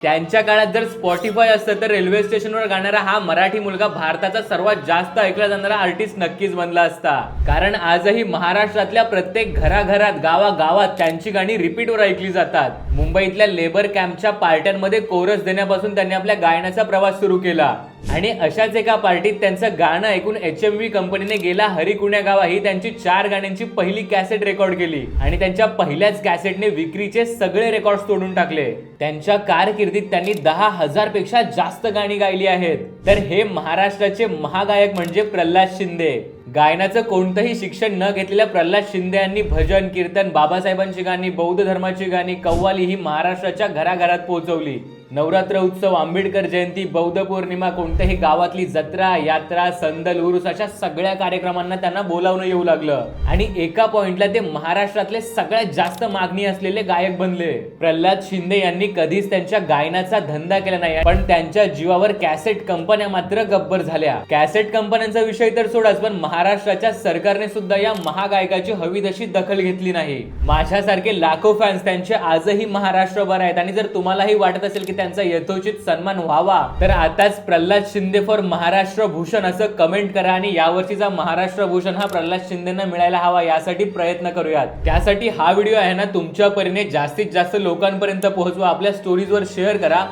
त्यांच्या काळात जर स्पॉटीफाय असतं तर रेल्वे स्टेशनवर गाणारा हा मराठी मुलगा भारताचा सर्वात जास्त ऐकला जाणारा आर्टिस्ट नक्कीच बनला असता। कारण आजही महाराष्ट्रातल्या प्रत्येक घराघरात गावागावात त्यांची गाणी रिपीटवर ऐकली जातात। मुंबईतल्या लेबर कॅम्पच्या पार्ट्यांमध्ये कोरस देण्यापासून त्यांनी आपल्या गायनाचा प्रवास सुरू केला आणि अशाच एका पार्टीत त्यांचं गाणं ऐकून HMV कंपनीने गेला हरी कुण्या गावा ही त्यांची 4 गाण्यांची पहिली कॅसेट रेकॉर्ड केली आणि त्यांच्या पहिल्याच कॅसेटने विक्रीचे सगळे रेकॉर्ड्स तोडून टाकले। त्यांच्या कारकिर्दीत त्यांनी 10,000 पेक्षा जास्त गाणी गायली आहेत। तर हे महाराष्ट्राचे महागायक म्हणजे प्रल्हाद शिंदे। गायनाचं कोणतंही शिक्षण न घेतलेल्या प्रल्हाद शिंदे यांनी भजन, कीर्तन, बाबासाहेबांची गाणी, बौद्ध धर्माची गाणी, कव्वाली ही महाराष्ट्राच्या घराघरात पोहोचवली। नवरात्र उत्सव, आंबेडकर जयंती, बौद्ध पौर्णिमा, कोणत्याही गावातली जत्रा, यात्रा, संदल, उरूस अशा सगळ्या कार्यक्रमांना त्यांना बोलावणं येऊ लागलं आणि एका पॉइंटला ते महाराष्ट्रातले सगळ्यात जास्त मागणी असलेले गायक बनले। प्रल्हाद शिंदे यांनी कधीच त्यांच्या गायनाचा धंदा केला नाही, पण त्यांच्या जीवावर कॅसेट कंपन्या मात्र गब्बर झाल्या। कॅसेट कंपन्यांचा विषय तर सोडाच, पण महाराष्ट्राच्या सरकारने सुद्धा या महागायकाची हवी तशी दखल घेतली नाही। माझ्यासारखे लाखो फॅन्स त्यांचे आजही महाराष्ट्रभर आहेत आणि जर तुम्हालाही वाटत असेल की त्यांचा यथोचित सन्मान व्हावा तर आताच प्रल्हाद शिंदे फॉर महाराष्ट्र भूषण असं कमेंट करा आणि यावर्षीचा महाराष्ट्र भूषण हा प्रल्हाद शिंदेंना मिळायला हवा यासाठी प्रयत्न करूयात। त्यासाठी हा व्हिडिओ आहे ना तुमच्या परीने जास्तीत जास्त लोकांपर्यंत पोहोचवा, आपल्या स्टोरीजवर शेअर करा।